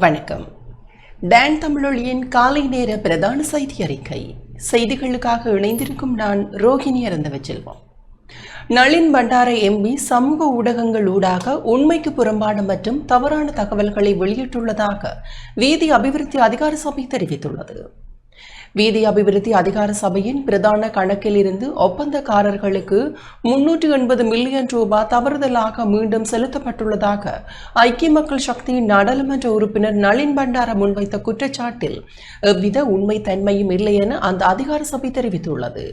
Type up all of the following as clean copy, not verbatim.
வணக்கம். டான் தமிழொலியின் காலை நேர பிரதான செய்தி அறிக்கை. செய்திகளுக்காக இணைந்திருக்கும் நான் ரோஹிணி அறந்தவச்செல்வம். நளின் பண்டார எம்பி சமூக ஊடகங்கள் ஊடாக உண்மைக்கு புறம்பான மற்றும் தவறான தகவல்களை வெளியிட்டுள்ளதாக வீதி அபிவிருத்தி அதிகார சபை தெரிவித்துள்ளது. வீதி அபிவிருத்தி அதிகார சபையின் பிரதான கணக்கில் இருந்து ஒப்பந்தக்காரர்களுக்கு 380 மில்லியன் ரூபாய் தவறுதலாக மீண்டும் செலுத்தப்பட்டுள்ளதாக ஐக்கிய மக்கள் சக்தியின் நாடாளுமன்ற உறுப்பினர் நளின் பண்டார முன்வைத்த குற்றச்சாட்டில் எவ்வித உண்மை தன்மையும் இல்லை என அந்த அதிகார சபை தெரிவித்துள்ளது.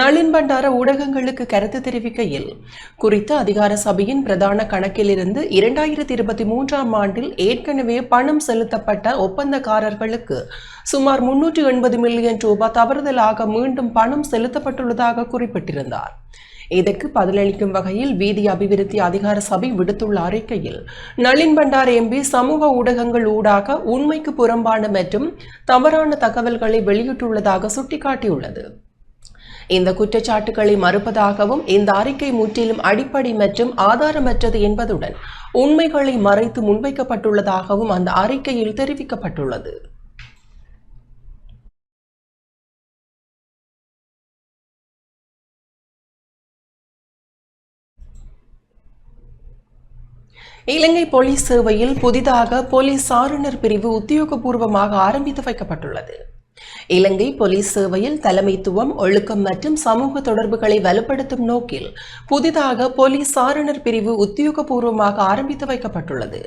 நளின் பண்டார ஊடகங்களுக்கு கருத்து தெரிவிக்கையில், குறித்த அதிகார சபையின் பிரதான கணக்கில் இருந்து 2023ஆம் ஆண்டில் ஏற்கனவே பணம் செலுத்தப்பட்ட ஒப்பந்தக்காரர்களுக்கு சுமார் 380 மில்லியன் ரூபாய் தவறுதலாக மீண்டும் பணம் செலுத்தப்பட்டுள்ளதாக குறிப்பிட்டிருந்தார். இதற்கு பதிலளிக்கும் வகையில் வீதி அபிவிருத்தி அதிகார சபை விடுத்துள்ள அறிக்கையில், நளின் பண்டார எம்பி சமூக ஊடகங்கள் ஊடாக உண்மைக்கு புறம்பான மற்றும் தவறான தகவல்களை வெளியிட்டுள்ளதாக சுட்டிக்காட்டியுள்ளது. இந்த குற்றச்சாட்டுகளை மறுப்பதாகவும் இந்த அறிக்கை முற்றிலும் அடிப்படை மற்றும் ஆதாரமற்றது என்பதுடன் உண்மைகளை மறைத்து முன்வைக்கப்பட்டுள்ளதாகவும் அந்த அறிக்கையில் தெரிவிக்கப்பட்டுள்ளது. இலங்கை போலீஸ் சேவையில் புதிதாக போலீஸ் சாரணர் பிரிவு உத்தியோகபூர்வமாக ஆரம்பித்து வைக்கப்பட்டுள்ளது. இலங்கை போலீஸ் சேவையில் தலைமைத்துவம், ஒழுக்கம் மற்றும் சமூக தொடர்புகளை வலுப்படுத்தும் நோக்கில் புதிதாக போலீஸ் சாரணர் பிரிவு உத்தியோகபூர்வமாக ஆரம்பித்து வைக்கப்பட்டுள்ளது.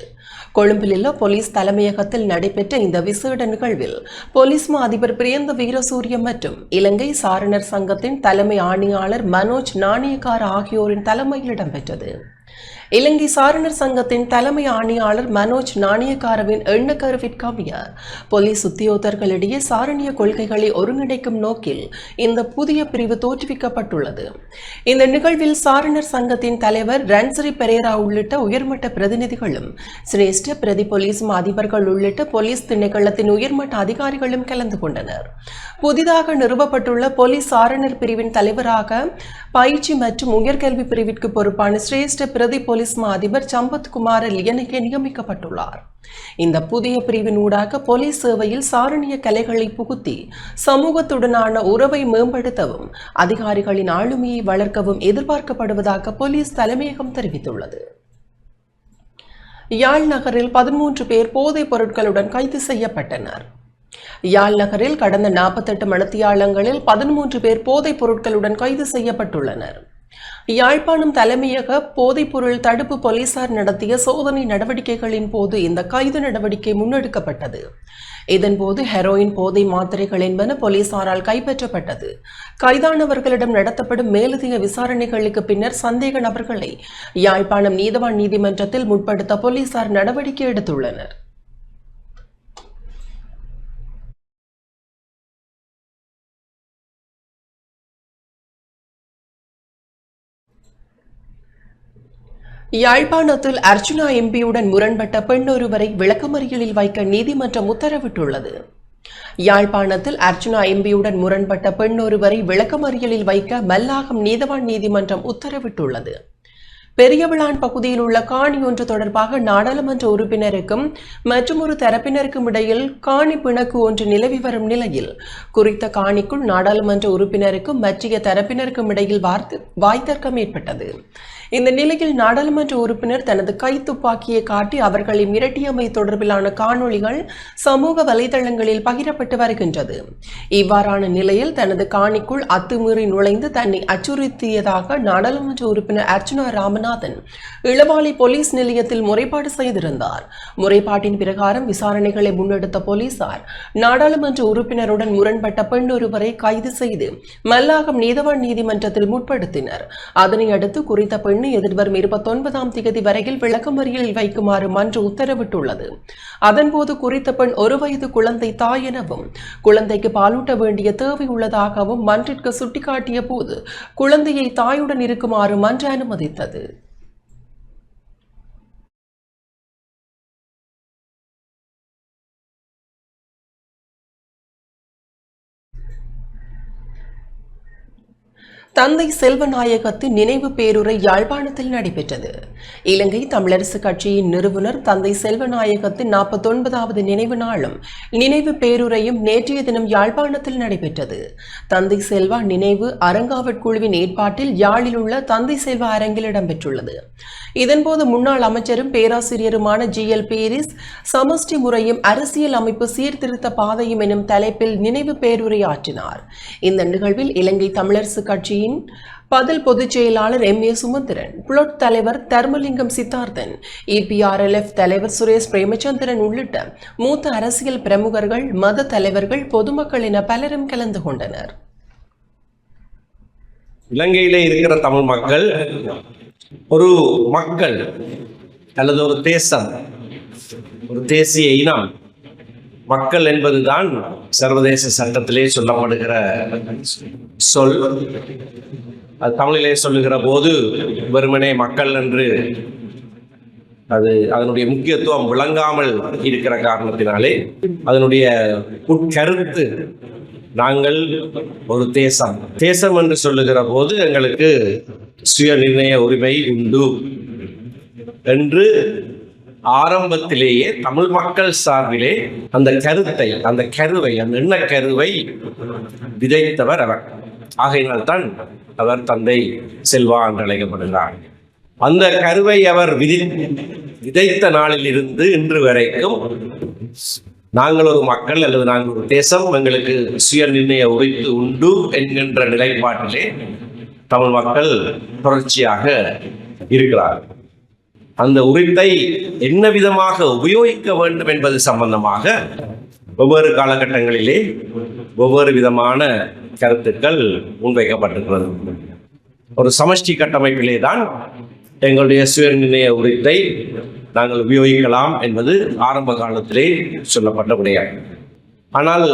கொழும்பில் உள்ள போலீஸ் தலைமையகத்தில் நடைபெற்ற இந்த விசேட நிகழ்வில் போலீஸ் மா அதிபர் பிரியந்த வீரசூரிய மற்றும் இலங்கை சாரணர் சங்கத்தின் தலைமை ஆணையாளர் மனோஜ் நாணயக்கார் ஆகியோரின் தலைமையில் இடம்பெற்றது. இலங்கை சாரணர் சங்கத்தின் தலைமை ஆணையாளர் மனோஜ் நாணயக்காரவின் எண்ணக்கருவிற்கமைய போலீஸ் உத்தியோகர்களிடையே சாரணிய கொள்கைகளை ஒருங்கிணைக்கும் நோக்கில் இந்த புதிய பிரிவு தோற்றுவிக்கப்பட்டுள்ளது. இந்த நிகழ்வில் சாரணர் சங்கத்தின் தலைவர் ரன்சரி பெரேரா உள்ளிட்ட உயர்மட்ட பிரதிநிதிகளும், சிரேஷ்ட பிரதி போலீஸ் அதிபர்கள் உள்ளிட்ட போலீஸ் திணைக்களத்தின் உயர்மட்ட அதிகாரிகளும் கலந்து கொண்டனர். புதிதாக நிறுவப்பட்டுள்ள போலீஸ் சாரணர் பிரிவின் தலைவராக பயிற்சி மற்றும் உயர்கல்வி பிரிவிற்கு பொறுப்பான சிரேஷ்ட பிரதி போலீஸ் அதிபர் சம்பத் குமார லியனகே நியமிக்கப்பட்டுள்ளார். இந்த புதிய பிரிவின் ஊடாக போலீஸ் சேவையில் சாரணிய கலைகளை புகுத்தி சமூகத்துடனான உறவை மேம்படுத்தவும் அதிகாரிகளின் ஆளுமையை வளர்க்கவும் எதிர்பார்க்கப்படுவதாக போலீஸ் தலைமையகம் தெரிவித்துள்ளது. யாழ் நகரில் 13 பேர் போதைப் பொருட்களுடன் கைது செய்யப்பட்டனர். யாழ் நகரில் கடந்த 48 மணித்தியாலங்களில் 13 பேர் போதைப் பொருட்களுடன் கைது செய்யப்பட்டுள்ளனர். யாழ்ப்பாணம் தலைமையக போதைப்பொருள் தடுப்பு போலீசார் நடத்திய சோதனை நடவடிக்கைகளின் போது இந்த கைது நடவடிக்கை முன்னெடுக்கப்பட்டது. இதன்போது ஹெரோயின் போதை மாத்திரைகள் என்பன போலீசாரால் கைப்பற்றப்பட்டது. கைதானவர்களிடம் நடத்தப்படும் மேலதிக விசாரணைகளுக்கு பின்னர் சந்தேக நபர்களை யாழ்ப்பாணம் நீதவான் நீதிமன்றத்தில் முற்படுத்த போலீசார் நடவடிக்கை எடுத்துள்ளனர். யாழ்ப்பாணத்தில் அர்ச்சுனா எம்பியுடன் முரண்பட்ட பெண் ஒருவரை விளக்கமறியலில் வைக்க நீதிமன்றம் உத்தரவிட்டுள்ளது. யாழ்ப்பாணத்தில் அர்ச்சுனா எம்பியுடன் முரண்பட்ட பெண் ஒருவரை விளக்கமறியலில் வைக்க மல்லாகம் நீதவான் நீதிமன்றம் உத்தரவிட்டுள்ளது. பெரியவிளான் பகுதியில் உள்ள காணி ஒன்று தொடர்பாக நாடாளுமன்ற உறுப்பினருக்கும் மற்றும் ஒரு தரப்பினருக்கும் இடையில் காணி பிணக்கு ஒன்று நிலவி வரும் நிலையில் குறித்த காணிக்குள் நாடாளுமன்ற உறுப்பினருக்கும் மற்றைய தரப்பினருக்கும் இடையில் வாய்த்தர்க்கம் ஏற்பட்டது. இந்த நிலையில் நாடாளுமன்ற உறுப்பினர் தனது கைத்துப்பாக்கியை காட்டி அவர்களை மிரட்டியமை தொடர்பிலான காணொளிகள் சமூக வலைதளங்களில் பகிரப்பட்டு வருகின்றது. இவ்வாறான நிலையில் தனது காணிக்குள் அத்துமீறி நுழைந்து தன்னை அச்சுறுத்தியதாக நாடாளுமன்ற உறுப்பினர் அர்ச்சுனா ராமநாதன் இளவாலை போலீஸ் நிலையத்தில் முறைப்பாடு செய்திருந்தார். முறைப்பாட்டின் பிரகாரம் விசாரணைகளை முன்னெடுத்த போலீசார் நாடாளுமன்ற உறுப்பினருடன் முரண்பட்ட பெண் ஒருவரை கைது செய்து மல்லாகம் நீதவான் நீதிமன்றத்தில் முற்படுத்தினர். அதனையடுத்து குறித்த பெண் எதிர்வரும் 29ஆம் தேதி வரையில் விளக்கமறியலில் வைக்குமாறு மன்று உத்தரவிட்டுள்ளது. அதன்போது குறித்த பெண் 1 வயது குழந்தை தாய் எனவும் குழந்தைக்கு பாலூட்ட வேண்டிய தேவை உள்ளதாகவும் மன்றிற்கு சுட்டிக்காட்டிய போது குழந்தையை தாயுடன் இருக்குமாறு மன்று அனுமதித்தது. தந்தை செல்வநாயகத்தின் நினைவு பேருரை யாழ்ப்பாணத்தில் நடைபெற்றது. இலங்கை தமிழரசு கட்சியின் நிறுவனர் தந்தை செல்வநாயகத்தின் 49வது நினைவு நாளும் நினைவு பேருரையும் நேற்றைய தினம் யாழ்ப்பாணத்தில் நடைபெற்றது. தந்தை செல்வா நினைவு அரங்காவற்குழுவின் ஏற்பாட்டில் யாழில் உள்ள தந்தை செல்வா அரங்கில் இடம்பெற்றுள்ளது. இதன்போது முன்னாள் அமைச்சரும் பேராசிரியருமான GL பீரிஸ் சமஷ்டி முறையும் அரசியல் அமைப்பு சீர்திருத்த பாதையும் எனும் தலைப்பில் நினைவு பேருரை ஆற்றினார். இந்த நிகழ்வில் இலங்கை தமிழரசு கட்சியின் பதில் பொதுச் செயலாளர் MA சுமந்திரன், புளொட் தலைவர் தர்மலிங்கம் சித்தார்த்தன், EPRLF தலைவர் சுரேஷ் பிரேமச்சந்திரன் உள்ளிட்ட மூத்த அரசியல் பிரமுகர்கள், மத தலைவர்கள், பொதுமக்கள் என பலரும் கலந்து கொண்டனர். இலங்கையிலே இருக்கிற தமிழ் மக்கள் ஒரு மக்கள் அல்லது ஒரு தேசம், ஒரு தேசிய இனம். மக்கள் என்பதுதான் சர்வதேச சட்டத்திலே சொல்லப்படுகிற சொல். அது தமிழிலே சொல்லுகிற போது வெறுமனே மக்கள் என்று அதனுடைய முக்கியத்துவம் விளங்காமல் இருக்கிற காரணத்தினாலே அதனுடைய உட்கருத்து நாங்கள் ஒரு தேசம் என்று சொல்லுகிற போது எங்களுக்கு சுய நிர்ணய உரிமை உண்டு என்று ஆரம்பத்திலேயே தமிழ் மக்கள் சார்பிலே அந்த கருத்தை, அந்த எண்ணக்கருவை விதைத்தவர் அவர். ஆகையினால்தான் அவர் தந்தை செல்வா என்று அழைக்கப்படுகிறார். அந்த கருவை அவர் விதைத்த நாளில் இருந்து இன்று வரைக்கும் நாங்கள் ஒரு மக்கள் அல்லது நாங்கள் ஒரு தேசம், எங்களுக்கு சுய நிர்ணய உரிமை உண்டு என்கின்ற நிலைப்பாட்டிலே தமிழ் மக்கள் தொடர்ச்சியாக இருக்கிறார்கள். அந்த உரிமை என்ன விதமாக உபயோகிக்க வேண்டும் என்பது சம்பந்தமாக ஒவ்வொரு காலகட்டங்களிலே ஒவ்வொரு விதமான கருத்துக்கள் முன்வைக்கப்பட்டிருக்கிறது. ஒரு சமஷ்டி கட்டமைப்பிலே தான் எங்களுடைய சுய நிர்ணய உரிமை நாங்கள் உபயோகிக்கலாம் என்பது ஆரம்ப காலத்திலே சொல்லப்பட்ட விடயம். ஆனால்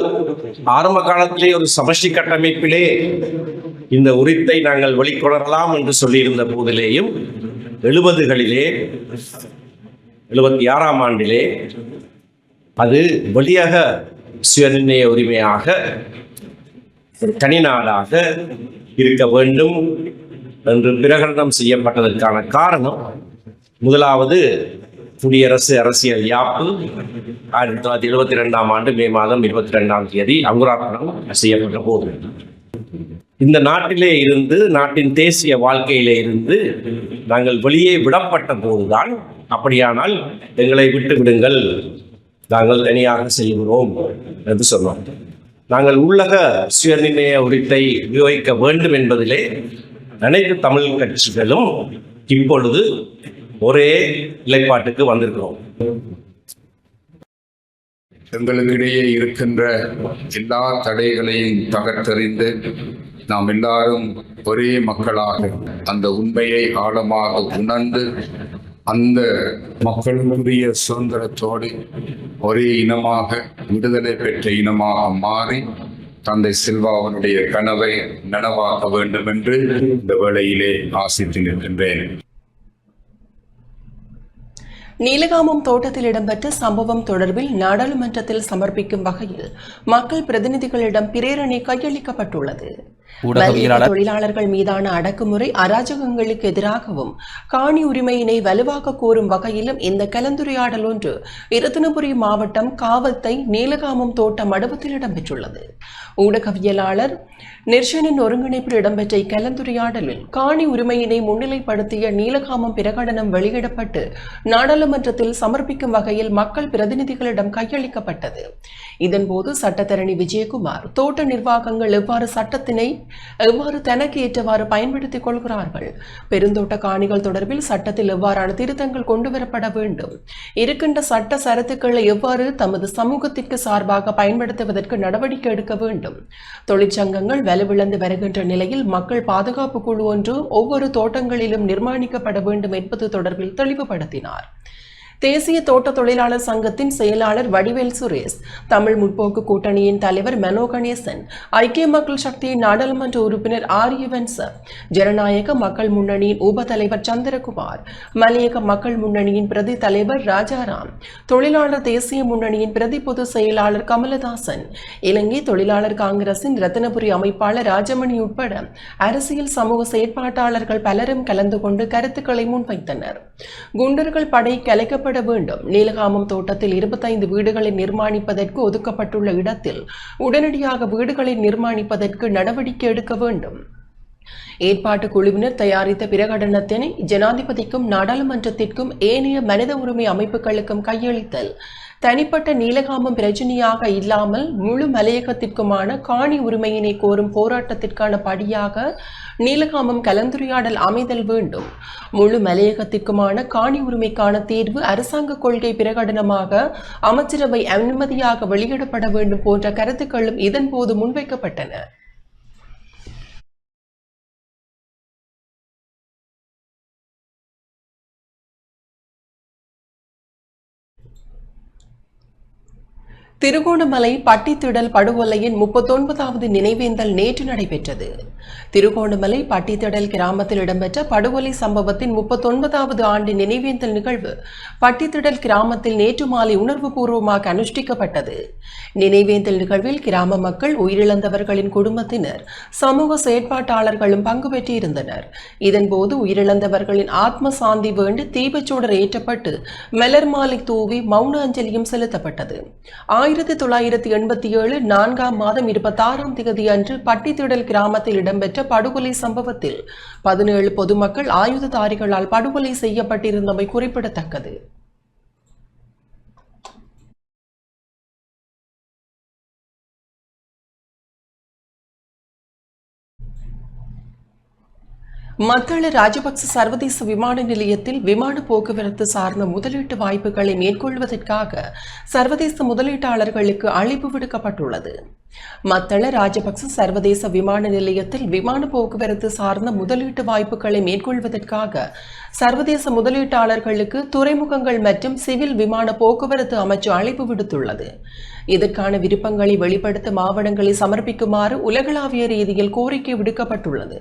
ஆரம்ப காலத்திலே ஒரு சமஷ்டி கட்டமைப்பிலே இந்த உரிமை நாங்கள் வெளிக்கொணரலாம் என்று சொல்லியிருந்த போதிலேயும் 70களிலே 76ஆம் ஆண்டிலே அது வெளியாக சுயநிர்ணய உரிமையாக தனி நாடாக இருக்க வேண்டும் என்று பிரகடனம் செய்யப்பட்டதற்கான காரணம், முதலாவது குடியரசு அரசியல் யாப்பு 1972ஆம் ஆண்டு மே மாதம் 22ஆம் தேதி அங்குரார்ப்பணம் செய்யப்பட்ட போது இந்த நாட்டிலே இருந்து, நாட்டின் தேசிய வாழ்க்கையிலே இருந்து நாங்கள் வெளியே விடப்பட்ட போதுதான், அப்படியானால் எங்களை விட்டு விடுங்கள், நாங்கள் தனியாக செய்கிறோம் என்று சொன்னோம். நாங்கள் உள்ளக சுயநிர்ணய உரிமை உபயோகிக்க வேண்டும் என்பதிலே அனைத்து தமிழ் கட்சிகளும் இப்பொழுது ஒரே நிலைப்பாட்டுக்கு வந்திருக்கிறோம். எங்களுக்கிடையே இருக்கின்ற எல்லா தடைகளையும் தகர்த்தெறிந்து நாம் எல்லாரும் ஒரே மக்களாக அந்த உண்மையை ஆழமாக உணர்ந்து அந்த மக்களுடைய சுதந்திரத்தோடு ஒரே இனமாக, விடுதலை பெற்ற இனமாக மாறி தந்தை செல்வாவனுடைய கனவை நனவாக்க வேண்டும் என்று இந்த வேளையிலே ஆசித்து நிற்கின்றேன். நீலகாமம் தோட்டத்தில் இடம்பெற்ற சம்பவம் தொடர்பில் நாடாளுமன்றத்தில் சமர்ப்பிக்கும் வகையில் மக்கள் பிரதிநிதிகளிடம் பிரேரணை கையளிக்கப்பட்டுள்ளது. தொழிலாளர்கள் மீதான அடக்குமுறை, அராஜகங்களுக்கு எதிராகவும் காணி உரிமையினை வலுவாக கோரும் வகையிலும் இந்த கலந்துரையாடல் ஒன்று இரத்தினபுரி மாவட்டம் காவல்தை நீலகாமம் தோட்ட மண்டபத்தில் இடம்பெற்றுள்ளது. ஊடகவியலாளர் நிர்ஷனின் ஒருங்கிணைப்பில் இடம்பெற்ற இக்கலந்துரையாடலில் காணி உரிமையினை முன்னிலைப்படுத்திய நீலகாமம் பிரகடனம் வெளியிடப்பட்டு நாடாளுமன்றத்தில் சமர்ப்பிக்கும் வகையில் மக்கள் பிரதிநிதிகளிடம் கையளிக்கப்பட்டது. இதன்போது சட்டத்தரணி விஜயகுமார், தோட்ட நிர்வாகங்கள் எவ்வாறு தனக்கு ஏற்றவாறு பயன்படுத்திக் கொள்கிறார்கள், பெருந்தோட்ட காணிகள் தொடர்பில் சட்டத்தில் எவ்வாறான திருத்தங்கள் கொண்டுவரப்பட வேண்டும், இருக்கின்ற சட்ட சரத்துக்களை எவ்வாறு தமது சமூகத்திற்கு சார்பாக பயன்படுத்துவதற்கு நடவடிக்கை எடுக்க வேண்டும், தொழிற்சங்கங்கள் வலுவிழந்து வருகின்ற நிலையில் மக்கள் பாதுகாப்பு குழு ஒன்று ஒவ்வொரு தோட்டங்களிலும் நிர்மாணிக்கப்பட வேண்டும் என்பது தொடர்பில் தெளிவுபடுத்தினார். தேசிய தோட்ட தொழிலாளர் சங்கத்தின் செயலாளர் வடிவேல் சுரேஷ், தமிழ் முற்போக்கு கூட்டணியின் தலைவர் மனோ கணேசன், ஐக்கிய மக்கள் சக்தியின் நாடாளுமன்ற உறுப்பினர் ஆரியவன்ச, ஜனநாயக மக்கள் முன்னணியின் உப தலைவர் சந்திரகுமார், மலையக மக்கள் முன்னணியின் பிரதி தலைவர் ராஜாராம், தொழிலாளர் தேசிய முன்னணியின் பிரதி பொதுச் செயலாளர் கமலதாசன், இலங்கை தொழிலாளர் காங்கிரசின் ரத்தினபுரி அமைப்பாளர் ராஜமணி உட்பட அரசியல் சமூக செயற்பாட்டாளர்கள் பலரும் கலந்து கொண்டு கருத்துக்களை முன்வைத்தனர். குண்டர்கள் படை கலைக்கப்பட வேண்டும், நீலகாமம் தோட்டத்தில் 25 வீடுகளை நிர்மாணிப்பதற்கு ஒதுக்கப்பட்டுள்ள இடத்தில் உடனடியாக வீடுகளை நிர்மாணிப்பதற்கு நடவடிக்கை எடுக்க வேண்டும். ஏற்பாட்டு குழுவினர் தயாரித்த பிரகடனத்தினை ஜனாதிபதிக்கும் நாடாளுமன்றத்திற்கும் ஏனைய மனித உரிமை அமைப்புகளுக்கும் கையளித்தல், தனிப்பட்ட நீலகாமம் பிரச்சனையாக இல்லாமல் முழு மலையகத்திற்குமான காணி உரிமையினை கோரும் போராட்டத்திற்கான படியாக நீலகாமம் கலந்துரையாடல் அமைதல் வேண்டும். முழு மலையகத்திற்குமான காணி உரிமைக்கான தீர்வு அரசாங்க கொள்கை பிரகடனமாக அமைச்சரவை அனுமதியாக வெளியிடப்பட வேண்டும் போன்ற கருத்துக்களும் இதன்போது முன்வைக்கப்பட்டன. திருகோணமலை பட்டித்திடல் படுகொலையின் 39வது நினைவேந்தல் நேற்று நடைபெற்றது. திருகோணமலை பட்டித்திடல் கிராமத்தில் இடம்பெற்ற படுகொலை சம்பவத்தின் 39வது ஆண்டு நினைவேந்தல் நிகழ்வு பட்டித்திடல் கிராமத்தில் நேற்று மாலை உணர்வுபூர்வமாக அனுஷ்டிக்கப்பட்டது. நினைவேந்தல் நிகழ்வில் கிராம மக்கள், உயிரிழந்தவர்களின் குடும்பத்தினர், சமூக செயற்பாட்டாளர்களும் பங்கு பெற்றிருந்தனர். இதன்போது உயிரிழந்தவர்களின் ஆத்ம சாந்தி வேண்டி தீபச்சூடர் ஏற்றப்பட்டு மலர் மாலை தூவி மௌன அஞ்சலியும் செலுத்தப்பட்டது. 1987 4ஆம் மாதம் 26ஆம் தேதி அன்று பட்டித்திடல் கிராமத்தில் இடம்பெற்ற படுகொலை சம்பவத்தில் 17 பொதுமக்கள் ஆயுததாரிகளால் படுகொலை செய்யப்பட்டிருந்தமை குறிப்பிடத்தக்கது. மத்தள ராஜபக்ச சர்வதேச விமான நிலையத்தில் விமான போக்குவரத்து சார்ந்த முதலீட்டு வாய்ப்புகளை மேற்கொள்வதற்காக சர்வதேச முதலீட்டாளர்களுக்கு அழைப்பு விடுக்கப்பட்டுள்ளது. மத்தள ராஜபக்ச சர்வதேச விமான நிலையத்தில் விமான போக்குவரத்து சார்ந்த முதலீட்டு வாய்ப்புகளை மேற்கொள்வதற்காக சர்வதேச முதலீட்டாளர்களுக்கு துறைமுகங்கள் மற்றும் சிவில் விமான போக்குவரத்து அமைச்சு அழைப்பு விடுத்துள்ளது. இதற்கான விருப்பங்களை வெளிப்படுத்தும் ஆவணங்களை சமர்ப்பிக்குமாறு உலகளாவிய ரீதியில் கோரிக்கை விடுக்கப்பட்டுள்ளது.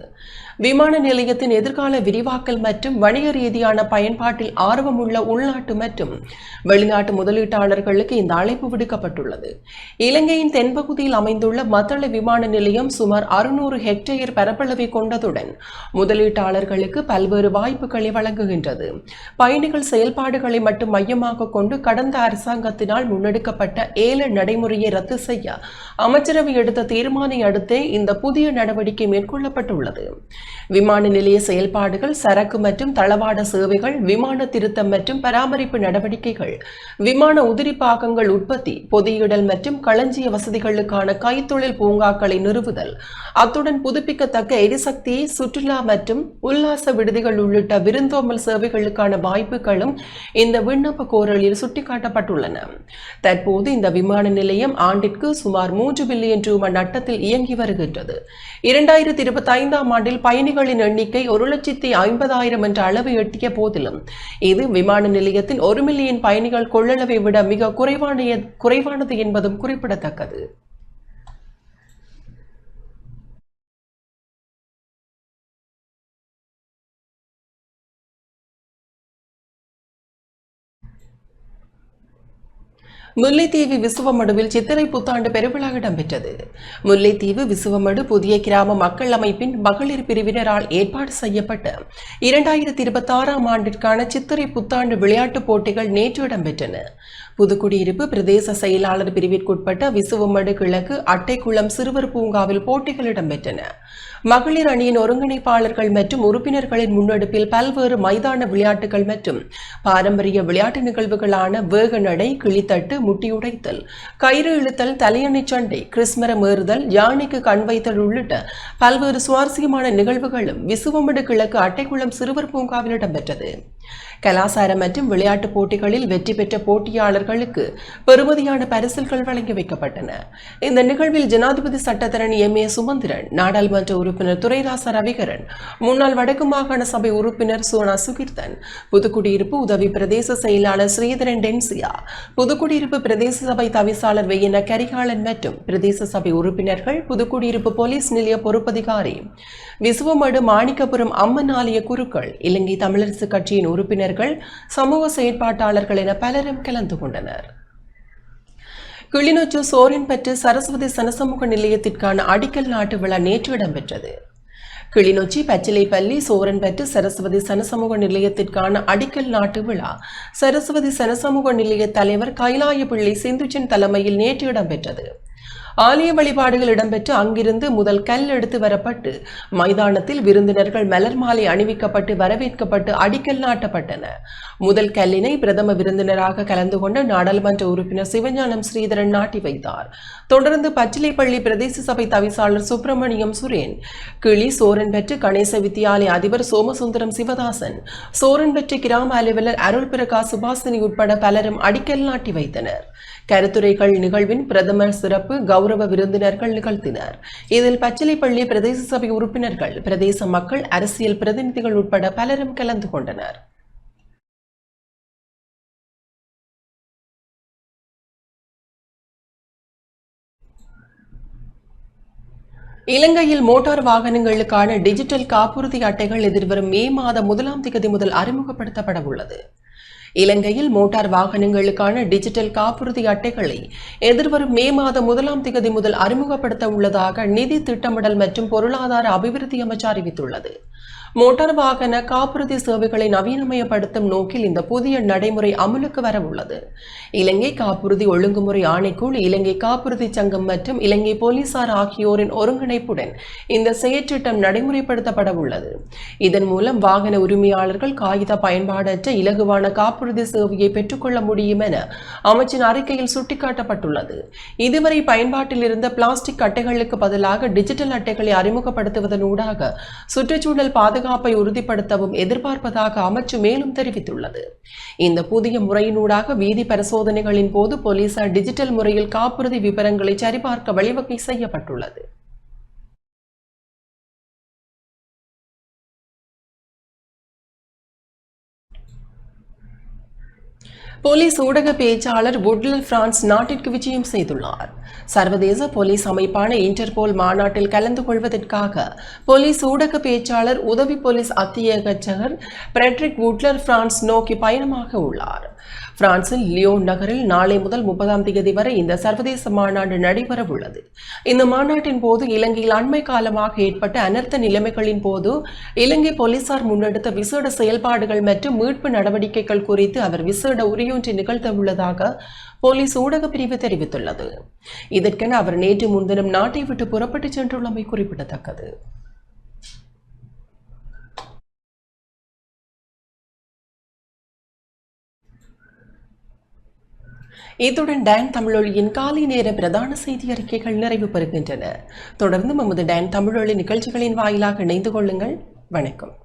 விமான நிலையத்தின் எதிர்கால விரிவாக்கல் மற்றும் வணிக ரீதியான பயன்பாட்டில் ஆர்வமுள்ள உள்நாட்டு மற்றும் வெளிநாட்டு முதலீட்டாளர்களுக்கு இந்த அழைப்பு விடுக்கப்பட்டுள்ளது. இலங்கையின் தென்பகுதியில் அமைந்துள்ள மத்தள விமான நிலையம் சுமார் 600 ஹெக்டேயர் பரப்பளவை கொண்டதுடன் முதலீட்டாளர்களுக்கு பல்வேறு வாய்ப்புகளை வழங்குகின்றது. பயணிகள் செயல்பாடுகளை மட்டும் மையமாக கொண்டு கடந்த அரசாங்கத்தினால் முன்னெடுக்கப்பட்ட ஏல நடைமுறையை ரத்து செய்ய அமைச்சரவை எடுத்த தீர்மானத்தை அடுத்தே இந்த புதிய நடவடிக்கை மேற்கொள்ளப்பட்டுள்ளது. விமான நிலைய செயல்பாடுகள், சரக்கு மற்றும் தளவாட சேவைகள், விமான திருத்தம் மற்றும் பராமரிப்பு நடவடிக்கைகள், விமான உதிரி பாகங்கள் உற்பத்தி, பொதியிடல் மற்றும் களஞ்சிய வசதிகளுக்கான கைத்தொழில் பூங்காக்களை நிறுவுதல், அத்துடன் புதுப்பிக்கத்தக்க எரிசக்தி, சுற்றுலா மற்றும் உல்லாச விடுதிகள் உள்ளிட்ட விருந்தோம்பல் சேவைகளுக்கான வாய்ப்புகளும் இந்த விண்ணப்ப கோரலில் சுட்டிக்காட்டப்பட்டுள்ளன. தற்போது இந்த விமான நிலையம் ஆண்டிற்கு சுமார் 3 பில்லியன் ரூபாய் நட்டத்தில் இயங்கி வருகின்றது. 2025ஆம் ஆண்டில் பயணிகளின் எண்ணிக்கை 1,50,000 என்ற அளவை எட்டிய போதிலும் இது விமான நிலையத்தின் 1 மில்லியன் பயணிகள் கொள்ளளவை விட மிக குறைவானது என்பதும் குறிப்பிடத்தக்கது. முல்லைத்தீவு விசுவமடுவில் சித்திரை புத்தாண்டு பெருவிழா இடம்பெற்றது. முல்லைத்தீவு விசுவமடு புதிய கிராம மக்கள் அமைப்பின் மகளிர் பிரிவினரால் ஏற்பாடு செய்யப்பட்ட 2026ஆம் ஆண்டிற்கான சித்திரை புத்தாண்டு விளையாட்டுப் போட்டிகள் நேற்று இடம்பெற்றன. புதுக்குடியிருப்பு பிரதேச செயலாளர் பிரிவிற்குட்பட்ட விசுவமடு கிழக்கு அட்டைக்குளம் சிறுவர் பூங்காவில் போட்டிகள் இடம்பெற்றன. மகளிர் அணியின் ஒருங்கிணைப்பாளர்கள் மற்றும் உறுப்பினர்களின் முன்னெடுப்பில் பல்வேறு மைதான விளையாட்டுகள் மற்றும் பாரம்பரிய விளையாட்டு நிகழ்வுகளான வேகநடை, கிளித்தட்டு, முட்டியுடைத்தல், கயிறு இழுத்தல், தலையணை சண்டை, கிறிஸ்மரம் ஏறுதல், யானைக்கு கண் வைத்தல் உள்ளிட்ட பல்வேறு சுவாரஸ்யமான நிகழ்வுகளும் விசுவமடு கிழக்கு அட்டைக்குளம் சிறுவர் பூங்காவில் இடம்பெற்றது. கலாசார மற்றும் விளையாட்டுப் போட்டிகளில் வெற்றி பெற்ற போட்டியாளர்கள் வெற்றியாளர்களுக்கு பெறுமதியான பரிசில்கள் வழங்கி வைக்கப்பட்டன. இந்த நிகழ்வில் ஜனாதிபதி சட்டத்தரணி MA சுமந்திரன், நாடாளுமன்ற உறுப்பினர் துரைராச ரவிகரன், முன்னாள் வடக்கு மாகாண சபை உறுப்பினர் சோனா சுகீர்த்தன், புதுக்குடியிருப்பு உதவி பிரதேச செயலாளர் ஸ்ரீதரன் டென்சியா, புதுக்குடியிருப்பு பிரதேச சபை தவிசாளர் வெய்யன கரிகாலன் மற்றும் பிரதேச சபை உறுப்பினர்கள், புதுக்குடியிருப்பு போலீஸ் நிலைய பொறுப்பதிகாரி விசுவமடு மாணிக்கபுரம் அம்மன் ஆலய குருக்கள், இலங்கை தமிழரசு கட்சியின் உறுப்பினர்கள், சமூக செயற்பாட்டாளர்கள் என பலரும் கலந்து கொண்டனர். கிளிநொச்சி சோரன்பட்டு சரஸ்வதி சனசமூக நிலையத்திற்கான அடிக்கல் நாட்டு விழா நேற்று இடம்பெற்றது. கிளிநொச்சி பச்சிலைப்பள்ளி சோரன்பட்டு சரஸ்வதி சனசமூக நிலையத்திற்கான அடிக்கல் நாட்டு விழா சரஸ்வதி சனசமூக நிலைய தலைவர் கைலாயபிள்ளை சிந்துச்சன் தலைமையில் நேற்று இடம்பெற்றது. ஆலய வழிபாடுகள் இடம்பெற்று அங்கிருந்து முதல் கல் எடுத்து வரப்பட்டு மைதானத்தில் விருந்தினர்கள் மலர் மாலை அணிவிக்கப்பட்டு வரவேற்கப்பட்டு அடிக்கல் நாட்டப்பட்டன. முதல் கல்லினை பிரதம விருந்தினராக கலந்து கொண்ட நாடாளுமன்ற உறுப்பினர் சிவஞானம் ஸ்ரீதரன் நாட்டி வைத்தார். தொடர்ந்து பச்சிலைப்பள்ளி பிரதேச சபை தவிசாளர் சுப்பிரமணியம் சுரேன், கிளி சோரன்பெற்று கணேச வித்தியாலய அதிபர் சோமசுந்தரம் சிவதாசன், சோரன்பெற்று கிராம அலுவலர் அருள் பிரகாஷ் சுபாசினி உட்பட பலரும் அடிக்கல் நாட்டி வைத்தனர். கருத்துரைகள் நிகழ்வின் பிரதமர் சிறப்பு கௌரவ விருந்தினர்கள் நிகழ்த்தினர். இதில் பச்சிலைப்பள்ளி பிரதேச சபை உறுப்பினர்கள், பிரதேச மக்கள், அரசியல் பிரதிநிதிகள் உட்பட பலரும் கலந்து கொண்டனர். இலங்கையில் மோட்டார் வாகனங்களுக்கான டிஜிட்டல் காப்புறுதி அட்டைகள் எதிர்வரும் மே மாதம் 1ஆம் தேதி முதல் அறிமுகப்படுத்தப்பட உள்ளது. இலங்கையில் மோட்டார் வாகனங்களுக்கான டிஜிட்டல் காப்புறுதி அட்டைகளை எதிர்வரும் மே மாதம் 1ஆம் தேதி முதல் அறிமுகப்படுத்த உள்ளதாக நிதி திட்டமிடல் மற்றும் பொருளாதார அபிவிருத்தி அமைச்சு அறிவித்துள்ளது. மோட்டார் வாகன காப்புறுதி சேவைகளை நவீனமயப்படுத்தும் நோக்கில் இந்த புதிய நடைமுறை அமலுக்கு வர உள்ளது. இலங்கை காப்புறுதி ஒழுங்குமுறை ஆணைக்குழு, இலங்கை காப்புறுதி சங்கம் மற்றும் இலங்கை போலீசார் ஆகியோரின் ஒருங்கிணைப்புடன் இந்த செயற்றிட்டம் நடைமுறைப்படுத்தப்பட உள்ளது. இதன் மூலம் வாகன உரிமையாளர்கள் காகித பயன்பாடற்ற இலகுவான காப்புறுதி சேவையை பெற்றுக்கொள்ள முடியும் என அமைச்சின் அறிக்கையில் சுட்டிக்காட்டப்பட்டுள்ளது. இதுவரை பயன்பாட்டில் இருந்த பிளாஸ்டிக் அட்டைகளுக்கு பதிலாக டிஜிட்டல் அட்டைகளை அறிமுகப்படுத்துவதனூடாக சுற்றுச்சூழல் பாதுகாப்பை உறுதிப்படுத்தவும் எதிர்பார்ப்பதாக அமைச்சு மேலும் தெரிவித்துள்ளது. இந்த புதிய முறையினூடாக வீதி பரிசோதனைகளின் போது போலீசார் டிஜிட்டல் முறையில் காப்புறுதி விவரங்களை சரிபார்க்க வழிவகை செய்யப்பட்டுள்ளது. போலீஸ் ஊடக பேச்சாளர் வுட்லர் பிரான்ஸ் நாட்டிற்கு விஜயம் செய்துள்ளார். சர்வதேச போலீஸ் அமைப்பான இன்டர்போல் மாநாட்டில் கலந்து கொள்வதற்காக போலீஸ் ஊடக பேச்சாளர் உதவி போலீஸ் அத்தியட்சகர் பிரெட்ரிக் வுட்லர் பிரான்ஸ் நோக்கி பயணமாக உள்ளார். பிரான்சில் லியோன் நகரில் நாளை முதல் 30ஆம் தேதி வரை இந்த சர்வதேச மாநாடு நடைபெற உள்ளது. இந்த மாநாட்டின் போது இலங்கையில் அண்மை காலமாக ஏற்பட்ட அனர்த்த நிலைமைகளின் போது இலங்கை போலீசார் முன்னெடுத்த விசேட செயல்பாடுகள் மற்றும் மீட்பு நடவடிக்கைகள் குறித்து அவர் விசேட உரையொன்றை நிகழ்த்த உள்ளதாக போலீஸ் ஊடக பிரிவு தெரிவித்துள்ளது. இதற்கென அவர் நேற்று முன்தினம் நாட்டை விட்டு புறப்பட்டு சென்றுள்ளமை குறிப்பிடத்தக்கது. இத்துடன் டான் தமிழொலியின் காலை நேர பிரதான செய்தி அறிக்கைகள் நிறைவு பெறுகின்றன. தொடர்ந்து நமது டான் தமிழொலி நிகழ்ச்சிகளின் வாயிலாக இணைந்து கொள்ளுங்கள். வணக்கம்.